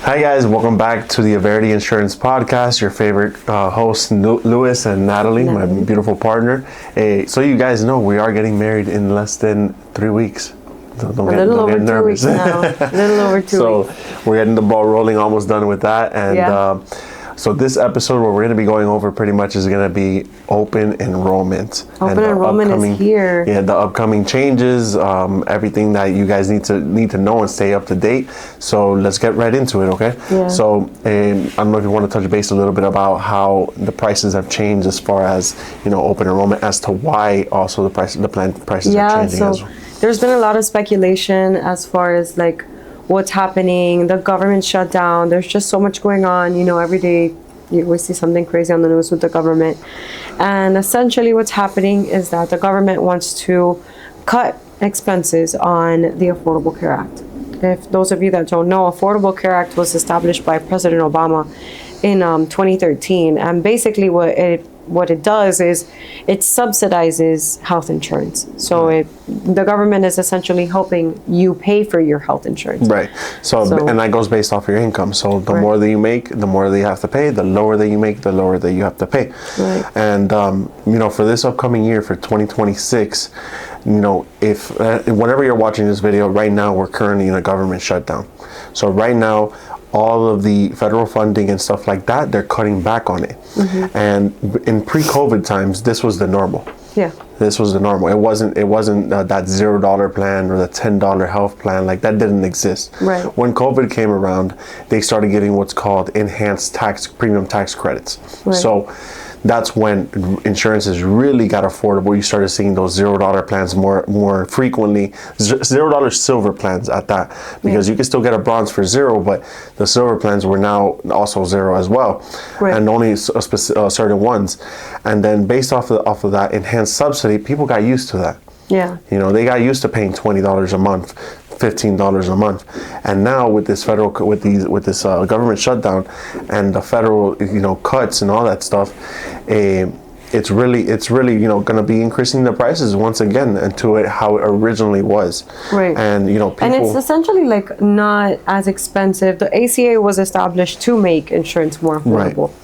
Hi guys, welcome back to the Averity Insurance Podcast. Your favorite hosts, Louis and Natalie, my beautiful partner. So you guys know we are getting married in less than 3 weeks. Don't get nervous. 2 weeks now. A little over 2 weeks. So we're getting the ball rolling, almost done with that. And so this episode, what we're going to be going over pretty much is going to be open enrollment. Open enrollment is here. Yeah, the upcoming changes, everything that you guys need to know and stay up to date. So let's get right into it, okay? Yeah. So I don't know if you want to touch base a little bit about how the prices have changed as far as, open enrollment, as to why also the plan prices are changing. Yeah, so there's been a lot of speculation as far as like what's happening, the government shutdown. There's just so much going on. Every day you always see something crazy on the news with the government. And essentially what's happening is that the government wants to cut expenses on the Affordable Care Act. If those of you that don't know, Affordable Care Act was established by President Obama in 2013. And basically what it does is it subsidizes health insurance. So the government is essentially helping you pay for your health insurance. Right. So and that goes based off your income. So the more that you make, the more that you have to pay. The lower that you make, the lower that you have to pay. Right. And for this upcoming year, for 2026, if whenever you're watching this video right now, we're currently in a government shutdown. So right now, all of the federal funding and stuff like that, they're cutting back on it. Mm-hmm. And in pre-COVID times, this was the normal. Yeah. This was the normal. It wasn't that $0 plan or the $10 health plan. Like, that didn't exist. Right. When COVID came around, they started giving what's called enhanced premium tax credits. Right. So that's when insurances really got affordable. You started seeing those $0 plans more frequently, $0 silver plans at that, because you can still get a bronze for $0, but the silver plans were now also $0 as well, and only certain ones. And then based off of that enhanced subsidy, people got used to that. Yeah. They got used to paying $20 a month, $15 a month, and now with this government shutdown and the federal cuts and all that stuff, it's really going to be increasing the prices once again into how it originally was. Right. And people, and it's essentially like not as expensive. The ACA was established to make insurance more affordable. Right.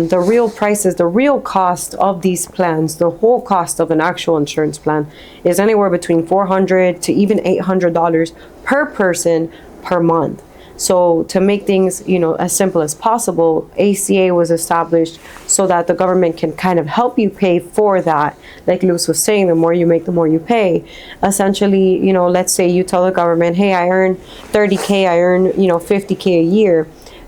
The real prices, the real cost of these plans, the whole cost of an actual insurance plan is anywhere between $400 to even $800 per person per month. So to make things, as simple as possible, ACA was established so that the government can kind of help you pay for that. Like Luz was saying, the more you make, the more you pay. Essentially, let's say you tell the government, hey, I earn $30K, I earn, $50K a year.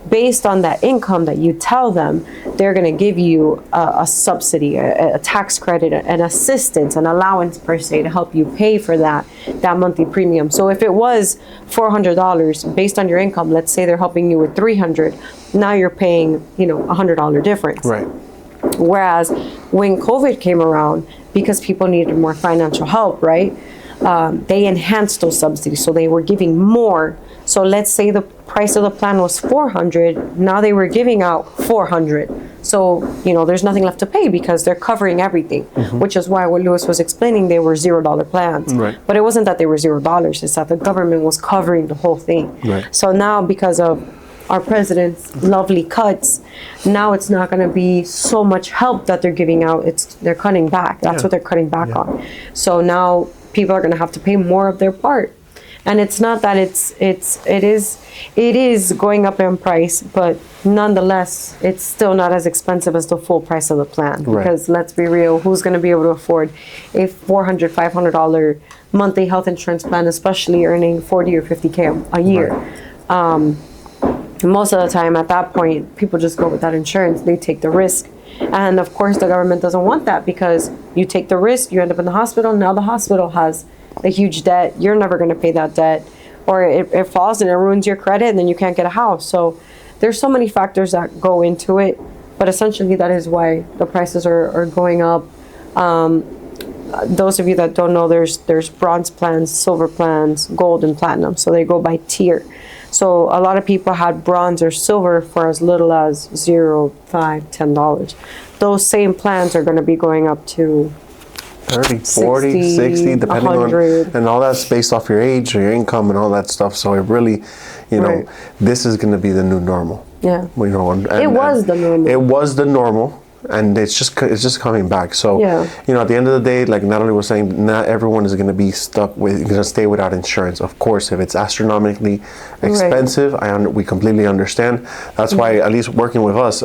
Based on that income that you tell them, they're going to give you a subsidy, a tax credit, an assistance, an allowance per se to help you pay for that monthly premium. So if it was $400 based on your income, let's say they're helping you with $300, now you're paying, $100 difference. Right. Whereas when COVID came around, because people needed more financial help, right? They enhanced those subsidies, so they were giving more. So let's say the price of the plan was $400, now they were giving out $400. So, there's nothing left to pay because they're covering everything, which is why what Louis was explaining, they were $0 plans. Right. But it wasn't that they were $0, it's that the government was covering the whole thing. Right. So now, because of our president's lovely cuts, now it's not going to be so much help that they're giving out, they're cutting back. That's what they're cutting back on. So now people are going to have to pay more of their part. And it's not that it is going up in price, but nonetheless, it's still not as expensive as the full price of the plan. Right. Because let's be real, who's going to be able to afford a $400, $500 monthly health insurance plan, especially earning 40 or 50K a year? Right. Most of the time, at that point, people just go with that insurance. They take the risk. And of course, the government doesn't want that, because you take the risk, you end up in the hospital. Now the hospital has a huge debt. You're never going to pay that debt, or it falls and it ruins your credit, and then you can't get a house. So there's so many factors that go into it, but essentially that is why the prices are going up. Those of you that don't know, there's bronze plans, silver plans, gold, and platinum. So they go by tier. So a lot of people had bronze or silver for as little as $0, $5, $10. Those same plans are going to be going up to 30, 40, 60, depending 100. on, and all that's based off your age or your income and all that stuff. So it really, you know, Right. this is going to be the new normal. Yeah. You know, It was the normal. It was the normal, and it's just coming back. So, Yeah. you know, at the end of the day, like Natalie was saying, not everyone is going to be stuck with, going to stay without insurance. Of course, if it's astronomically expensive, we completely understand. That's why, at least working with us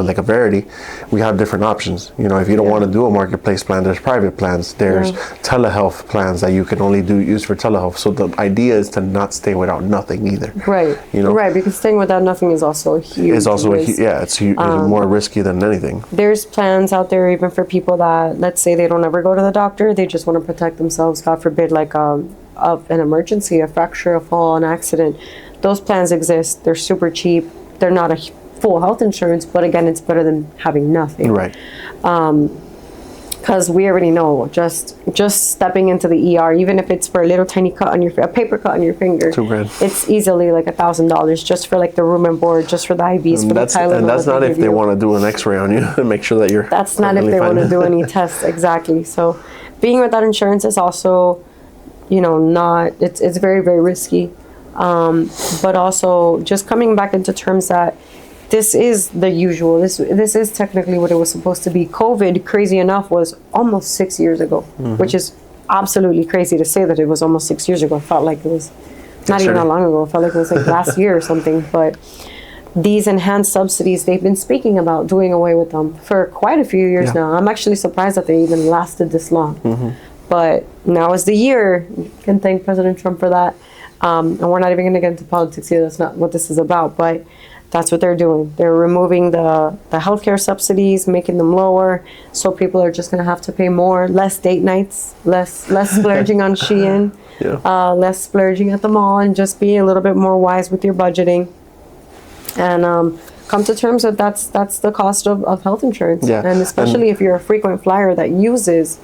like a Verity, we have different options. You know, if you don't want to do a marketplace plan, there's private plans, there's telehealth plans that you can only use for telehealth. So the idea is to not stay without nothing either. Right. You know, right, because staying without nothing is also a huge it's also risk. it's more risky than anything. There's plans out there even for people that, let's say, they don't ever go to the doctor, they just want to protect themselves, God forbid, like of an emergency, a fracture, a fall, an accident. Those plans exist. They're super cheap. They're not a full health insurance, but again, it's better than having nothing. Right. Because we already know, just stepping into the ER, even if it's for a little tiny cut on a paper cut on your finger, $2,000. it's easily like $1,000 just for like the room and board, just for the IVs, for the Tylenol. And that's not if they want to do an X-ray on you and make sure that you're. That's not if they want to do any tests, exactly. So, being without insurance is also, you know, it's very, very risky. But also just coming back into terms that this is the usual. This is technically what it was supposed to be. COVID, crazy enough, was almost 6 years ago, which is absolutely crazy to say that it was almost 6 years ago. It felt like it was not even that long ago. It felt like it was like last year or something. But these enhanced subsidies, they've been speaking about doing away with them for quite a few years now. I'm actually surprised that they even lasted this long. But now is the year. You can thank President Trump for that. And we're not even going to get into politics here. That's not what this is about. But that's what they're doing. They're removing the healthcare subsidies, making them lower, so people are just going to have to pay more, less date nights, less splurging on Shein, less splurging at the mall, and just be a little bit more wise with your budgeting. And come to terms with that's the cost of health insurance. And especially if you're a frequent flyer that uses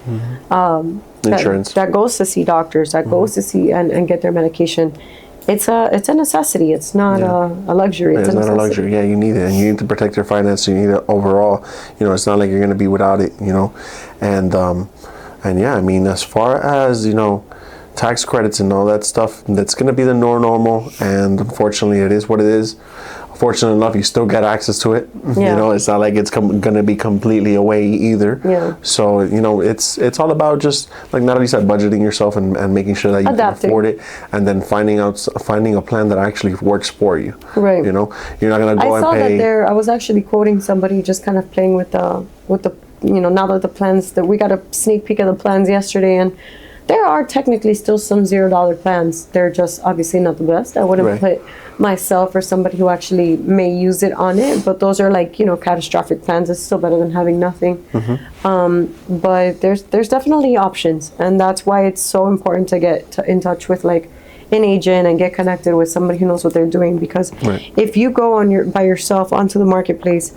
insurance, that goes to see doctors, that goes to see and get their medication. It's a necessity. It's not a luxury. It's not a luxury. Yeah, you need it, and you need to protect your finances. You need it overall. You know, it's not like you're going to be without it. You know, and yeah, I mean, as far as, you know, tax credits and all that stuff, that's going to be the normal. And unfortunately, it is what it is. Fortunate enough, you still get access to it. You know, it's not like it's going to be completely away either. So, you know, it's all about just, like Natalie said, budgeting yourself and making sure that you can afford it, and then finding a plan that actually works for you. Right. You know, you're not going to go and pay. I saw that I was actually quoting somebody, just kind of playing with the you know, now that the plans, that we got a sneak peek of the plans yesterday, and there are technically still some $0 plans. They're just obviously not the best. I wouldn't put myself or somebody who actually may use it on it, but those are like, you know, catastrophic plans. It's still better than having nothing. But there's definitely options, and that's why it's so important to get in touch with like an agent and get connected with somebody who knows what they're doing. Because if you go by yourself onto the marketplace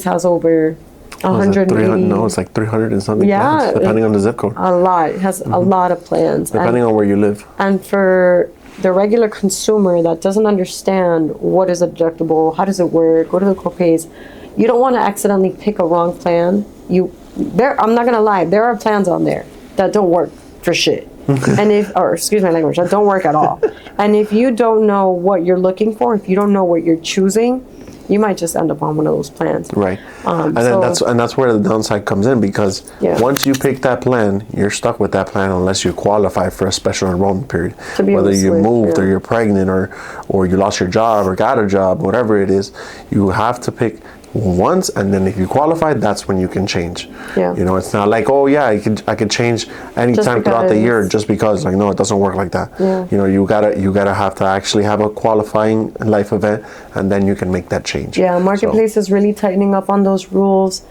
has over 180. No, it's like 300 and something plans, depending on the zip code. A lot. It has a lot of plans. Depending on where you live. And for the regular consumer that doesn't understand what is a deductible, how does it work, what are the copays, you don't want to accidentally pick a wrong plan. I'm not going to lie, there are plans on there that don't work for shit. And excuse my language, that don't work at all. And if you don't know what you're looking for, if you don't know what you're choosing, you might just end up on one of those plans. Right. And then that's where the downside comes in, because once you pick that plan, you're stuck with that plan unless you qualify for a special enrollment period. Whether you moved or you're pregnant or you lost your job or got a job, whatever it is, you have to pick once, and then if you qualify, that's when you can change. You know, it's not like, oh yeah, I could change anytime throughout the year just because, like, no, it doesn't work like that. You know, you gotta have to actually have a qualifying life event, and then you can make that change. Marketplace is really tightening up on those rules.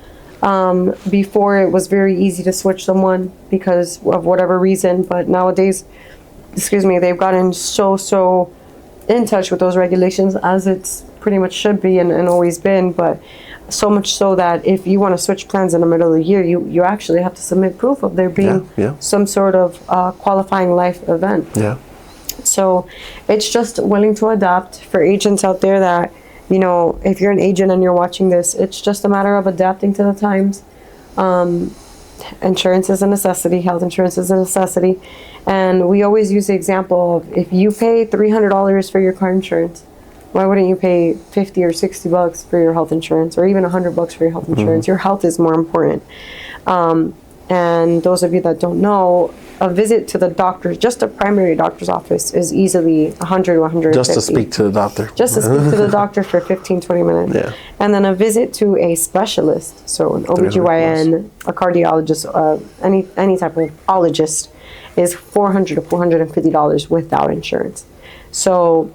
Before, it was very easy to switch someone because of whatever reason, but nowadays, they've gotten so in touch with those regulations, as it's pretty much should be and always been, but so much so that if you want to switch plans in the middle of the year, you actually have to submit proof of there being some sort of qualifying life event. So it's just willing to adapt. For agents out there that, you know, if you're an agent and you're watching this, it's just a matter of adapting to the times. Insurance is a necessity. Health insurance is a necessity. And we always use the example of if you pay $300 for your car insurance, why wouldn't you pay 50 or 60 bucks for your health insurance, or even 100 bucks for your health insurance? Your health is more important. And those of you that don't know, a visit to the doctor, just a primary doctor's office, is easily 100 to 150. Just to speak to the doctor. Just to speak to the doctor for 15, 20 minutes. Yeah. And then a visit to a specialist, so an OBGYN, a cardiologist, any type of ologist, is $400 to $450 without insurance. So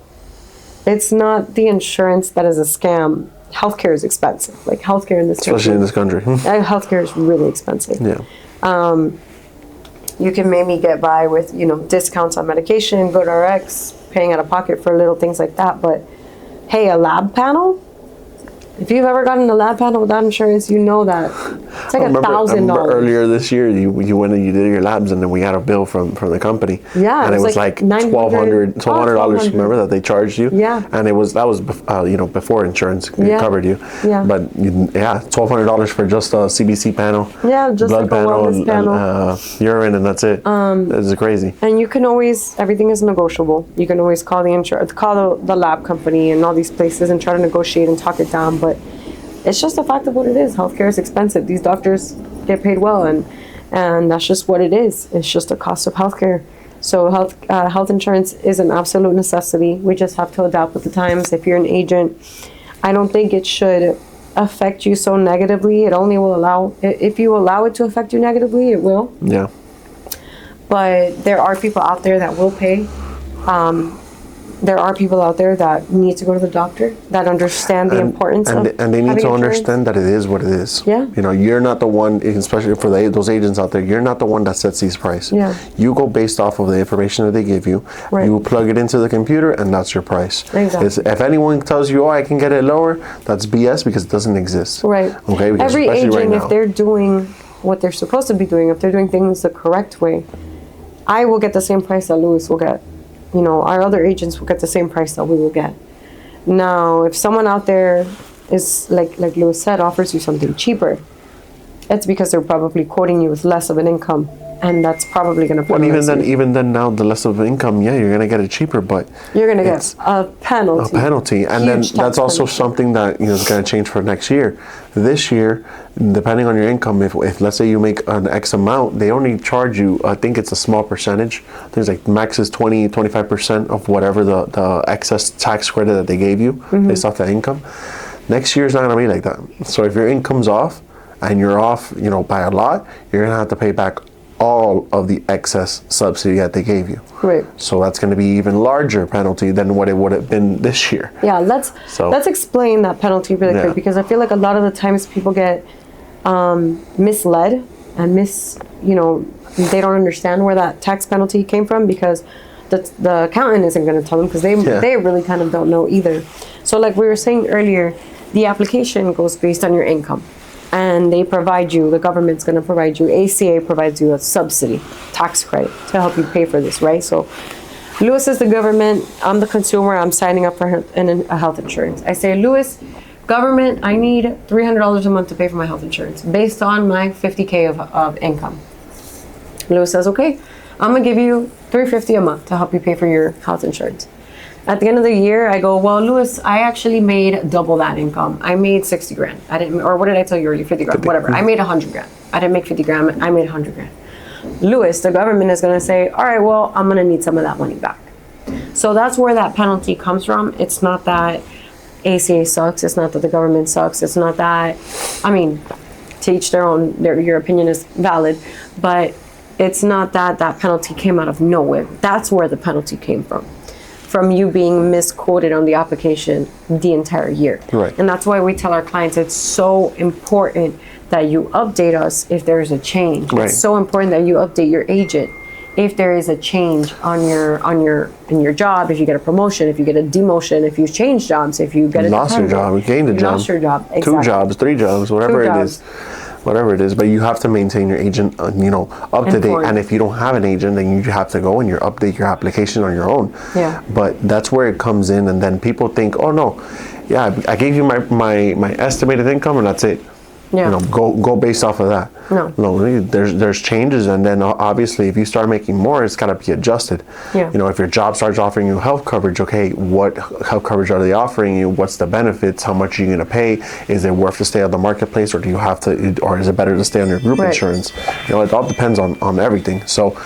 it's not the insurance that is a scam. Healthcare is expensive. Like healthcare in this country. Especially in this country. Healthcare is really expensive. Yeah. You can maybe get by with, discounts on medication, GoodRx, paying out of pocket for little things like that. But hey, a lab panel? If you've ever gotten a lab panel without insurance, you know that it's like $1,000. I remember earlier this year, you went and you did your labs, and then we got a bill from the company. Yeah, and it was like $1,200. Remember that they charged you? Yeah. And that was before insurance covered you. Yeah. But $1,200 for just a CBC panel. Yeah, just blood like a wellness panel. Urine, and that's it. This is crazy. And you can always, everything is negotiable. You can always call the lab company and all these places and try to negotiate and talk it down. But it's just the fact of what it is. Healthcare is expensive. These doctors get paid well, and that's just what it is. It's just a cost of healthcare. So health insurance is an absolute necessity. We just have to adapt with the times. If you're an agent, I don't think it should affect you so negatively. It only will allow, if you allow it to affect you negatively, it will. Yeah. But there are people out there that will pay. There are people out there that need to go to the doctor, that understand the importance of and they need to insurance. understand that it is what it is. Yeah. You're not the one, especially for those agents out there, you're not the one that sets these prices. Yeah. You go based off of the information that they give you. Right. You plug it into the computer, and that's your price. Exactly. If anyone tells you, I can get it lower, that's BS, because it doesn't exist. Right. Okay. Because every especially agent, right now, if they're doing what they're supposed to be doing, if they're doing things the correct way, I will get the same price that Louis will get. Our other agents will get the same price that we will get. Now, if someone out there is, like Louis said, offers you something cheaper, it's because they're probably quoting you with less of an income, and that's probably going to put even then now, the less of income, you're going to get it cheaper, but you're going to get a penalty. And then that's also something that is going to change for next year. This year, depending on your income, if let's say you make an X amount, they only charge you, I think it's a small percentage. Things like max is 25% of whatever the excess tax credit that they gave you based off that income. Next year is not going to be like that. So if your income's off, and you're off, by a lot, you're going to have to pay back all of the excess subsidy that they gave you. Right. So that's going to be even larger penalty than what it would have been this year. Yeah, let's explain that penalty really quick, because I feel like a lot of the times people get misled and they don't understand where that tax penalty came from, because the accountant isn't going to tell them, because they really kind of don't know either. So like we were saying earlier, the application goes based on your income. And they provide you, the government's going to provide you, ACA provides you a subsidy, tax credit to help you pay for this, right? So Louis is the government, I'm the consumer, I'm signing up for a health insurance. I say, Louis, government, I need $300 a month to pay for my health insurance based on my $50K of income. Louis says, okay, I'm going to give you $350 a month to help you pay for your health insurance. At the end of the year, I go, well, Louis, I actually made double that income. I made 60 grand. I didn't, or what did I tell you earlier? 50 grand, whatever. I made 100 grand. I didn't make 50 grand. I made 100 grand. Louis, the government is going to say, all right, well, I'm going to need some of that money back. So that's where that penalty comes from. It's not that ACA sucks. It's not that the government sucks. It's not that, to each their own, your opinion is valid, but it's not that that penalty came out of nowhere. That's where the penalty came from you being misquoted on the application the entire year. Right. And that's why we tell our clients it's so important that you update us if there's a change. Right. It's so important that you update your agent if there is a change in your job, if you get a promotion, if you get a demotion, if you change jobs, if you get a lost your job, you gained a job, lost your job, exactly. 2 jobs, 3 jobs, whatever it is. Whatever it is, but you have to maintain your agent, up to date. And if you don't have an agent, then you have to go and you update your application on your own. Yeah. But that's where it comes in, and then people think, oh no, I gave you my estimated income, and that's it. Yeah. Go based off of that. No. There's changes, and then obviously if you start making more, it's got to be adjusted. Yeah. If your job starts offering you health coverage, okay, what health coverage are they offering you? What's the benefits? How much are you going to pay? Is it worth to stay on the marketplace, or do you have to, or is it better to stay on your group insurance? It all depends on everything. So,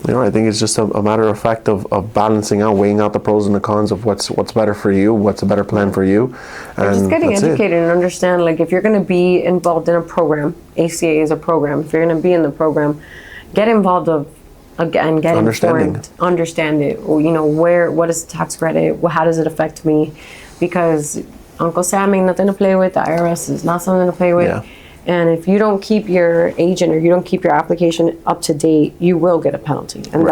I think it's just a matter of fact of balancing out, weighing out the pros and the cons of what's better for you, what's a better plan for you. And just getting educated and understand, like, if you're going to be involved in a program, ACA is a program. If you're going to be in the program, get involved again, get informed, understand it. What is the tax credit? How does it affect me? Because Uncle Sam ain't nothing to play with. The IRS is not something to play with. Yeah. And if you don't keep your agent or you don't keep your application up to date, you will get a penalty. And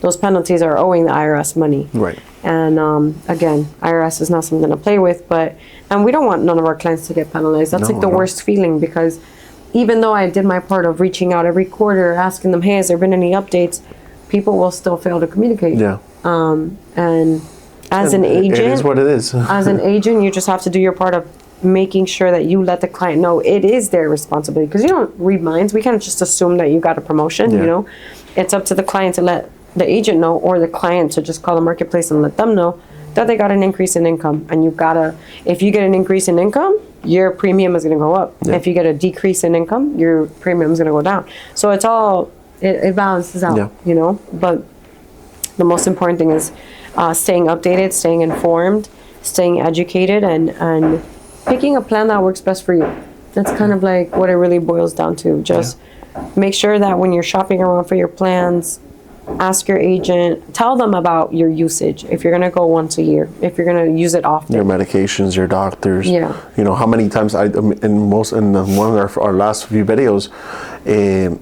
those penalties are owing the IRS money. Right. And again, IRS is not something to play with, and we don't want none of our clients to get penalized. That's the worst feeling, because even though I did my part of reaching out every quarter, asking them, hey, has there been any updates? People will still fail to communicate. Yeah. And as an agent, it is what it is. As an agent, you just have to do your part of making sure that you let the client know it is their responsibility, because you don't read minds. We can't just assume that you got a promotion. It's up to the client to let the agent know, or the client to just call the marketplace and let them know that they got an increase in income. And if you get an increase in income, your premium is going to go up. If you get a decrease in income, your premium is going to go down. So it's all, it balances out, but the most important thing is staying updated, staying informed, staying educated, and picking a plan that works best for you. That's kind of like what it really boils down to. Just make sure that when you're shopping around for your plans, ask your agent, tell them about your usage. If you're going to go once a year, if you're going to use it often. Your medications, your doctors. Yeah. How many times in one of our last few videos,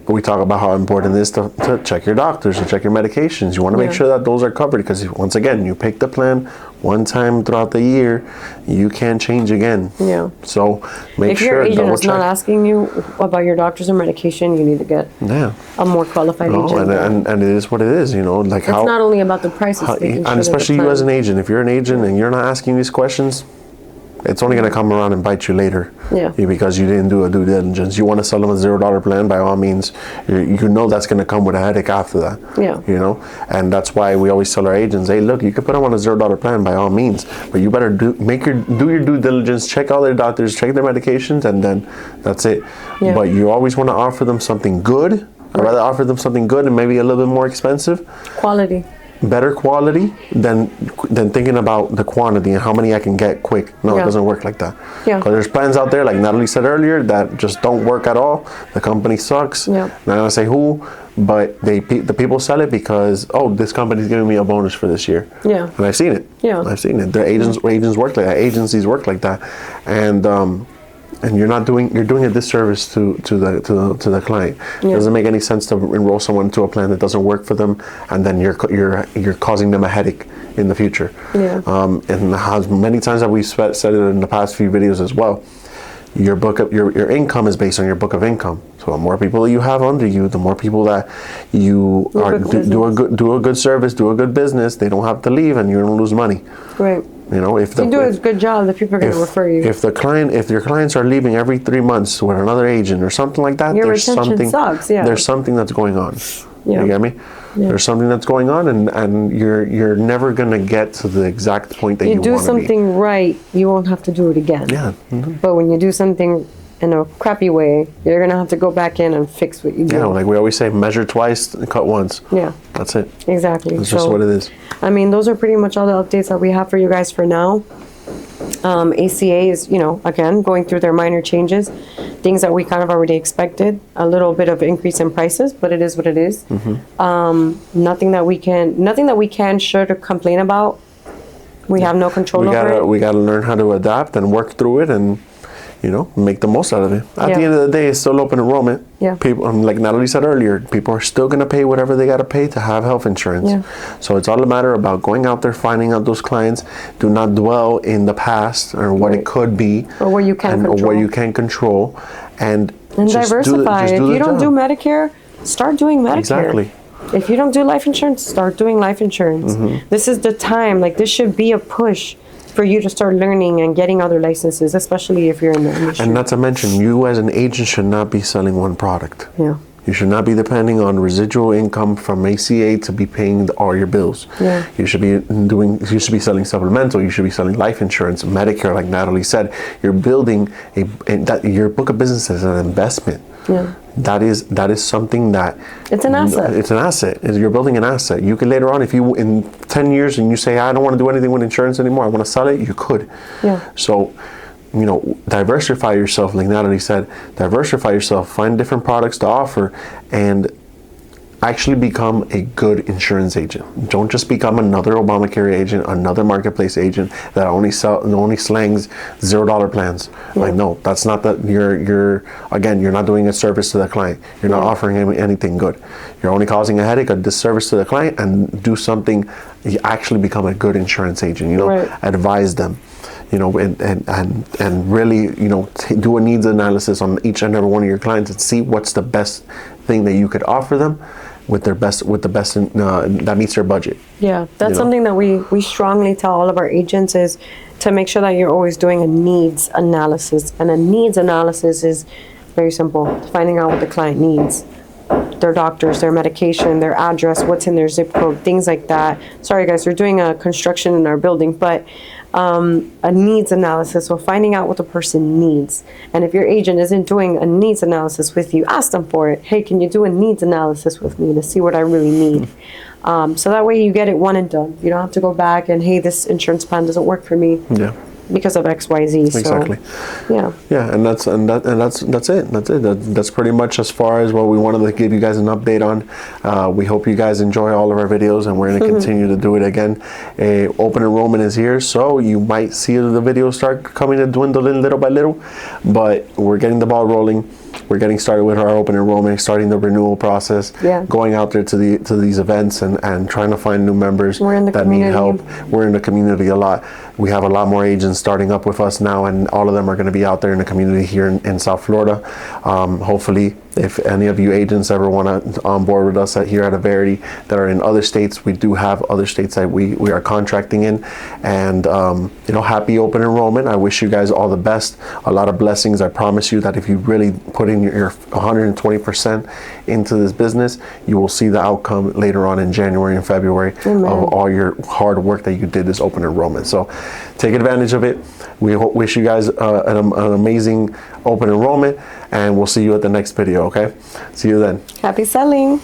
we talk about how important it is to check your doctors and check your medications. You want to make sure that those are covered, because once again, you pick the plan one time throughout the year, you can't change again. Yeah. So make if sure. If your agent is not asking you about your doctors or medication, you need to get a more qualified agent. And it is what it is. Like it's not only about the price, and especially you as an agent. If you're an agent and you're not asking these questions, it's only going to come around and bite you later. Yeah. Because you didn't do a due diligence. You want to sell them a $0 plan, by all means. That's going to come with a headache after that. Yeah. And that's why we always tell our agents, hey, look, you can put them on a $0 plan by all means, but you better do your due diligence, check all their doctors, check their medications, and then that's it. Yeah. But you always want to offer them something good. I'd rather offer them something good and maybe a little bit more expensive. Quality. Better quality than thinking about the quantity and how many I can get quick. No, it doesn't work like that. Yeah. Because there's plans out there, like Natalie said earlier, that just don't work at all. The company sucks. Yeah. I'm not gonna say who, but the people sell it because, this company's giving me a bonus for this year. Yeah. And I've seen it. Yeah. I've seen it. Their agents work like that. Agencies work like that, and you're doing a disservice to the client. It doesn't make any sense to enroll someone into a plan that doesn't work for them, and then you're causing them a headache in the future. Yeah. And how many times have we said it in the past few videos as well? Your income is based on your book of income. So the more people that you have under you, the more people that you do a good service, do a good business, they don't have to leave, and you don't lose money. Right. If you do a good job, the people are going to refer you. If your clients are leaving every 3 months with another agent or something like that, your retention sucks. Yeah. There's something that's going on. Yeah. You get me? Yeah. There's something that's going on, and you're never going to get to the exact point that you want to be. You do something right, you won't have to do it again. Yeah. Mm-hmm. But when you do something in a crappy way, you're going to have to go back in and fix what you do. Yeah, like we always say, measure twice and cut once. Yeah. That's it. Exactly. That's just what it is. I mean, those are pretty much all the updates that we have for you guys for now. ACA is, again, going through their minor changes, things that we kind of already expected, a little bit of increase in prices, but it is what it is. Mm-hmm. Nothing that we can, should, or complain about. We have no control over it. We got to learn how to adapt and work through it and, make the most out of it. At the end of the day, it's still open enrollment. Yeah. People, like Natalie said earlier, people are still going to pay whatever they got to pay to have health insurance. Yeah. So it's all a matter about going out there, finding out those clients. Do not dwell in the past or what it could be, or what you can control. or what you can control, and diversify. If you don't do Medicare, start doing Medicare. Exactly. If you don't do life insurance, start doing life insurance. Mm-hmm. This is the time. Like, this should be a push for you to start learning and getting other licenses, especially if you're in the industry. And not to mention, you as an agent should not be selling one product. Yeah. You should not be depending on residual income from ACA to be paying all your bills. Yeah. You should be selling supplemental. You should be selling life insurance, Medicare, like Natalie said. You're building your book of business is an investment. Yeah. That is something that It's an asset. It's an asset. You're building an asset. You can later on, if you in 10 years and you say, I don't want to do anything with insurance anymore, I want to sell it, you could. Yeah. So, diversify yourself, like Natalie said, diversify yourself, find different products to offer, and actually become a good insurance agent. Don't just become another Obamacare agent, another marketplace agent that only slangs $0 plans. Yeah. Like, no, that's not that. You're not doing a service to the client. You're not offering him anything good. You're only causing a headache, a disservice to the client, and do something. You actually become a good insurance agent. Right. Advise them. And really, do a needs analysis on each and every one of your clients and see what's the best thing that you could offer them with the best that meets their budget. Yeah, that's something that we strongly tell all of our agents is to make sure that you're always doing a needs analysis. And a needs analysis is very simple, finding out what the client needs. Their doctors, their medication, their address, what's in their zip code, things like that. Sorry guys, we're doing a construction in our building, but a needs analysis, so finding out what the person needs. And if your agent isn't doing a needs analysis with you, ask them for it. Hey, can you do a needs analysis with me to see what I really need? So that way you get it one and done. You don't have to go back and, hey, this insurance plan doesn't work for me. Yeah. Because of XYZ. Exactly. So, yeah. Yeah, and that's it. That's pretty much as far as what we wanted to give you guys an update on. We hope you guys enjoy all of our videos, and we're going to continue to do it again. Open enrollment is here, so you might see the videos start coming to dwindle in little by little, but we're getting the ball rolling. We're getting started with our open enrollment, starting the renewal process, going out there to these events and trying to find new members that need help. We're in the community a lot. We have a lot more agents starting up with us now, and all of them are going to be out there in the community here in South Florida. Hopefully, if any of you agents ever want to onboard with us here at Verity that are in other states, we do have other states that we are contracting in. And happy open enrollment. I wish you guys all the best. A lot of blessings. I promise you that if you really put in your 120% into this business, you will see the outcome later on in January and February of all your hard work that you did this open enrollment. So take advantage of it. We wish you guys an amazing open enrollment, and we'll see you at the next video, okay? See you then. Happy selling.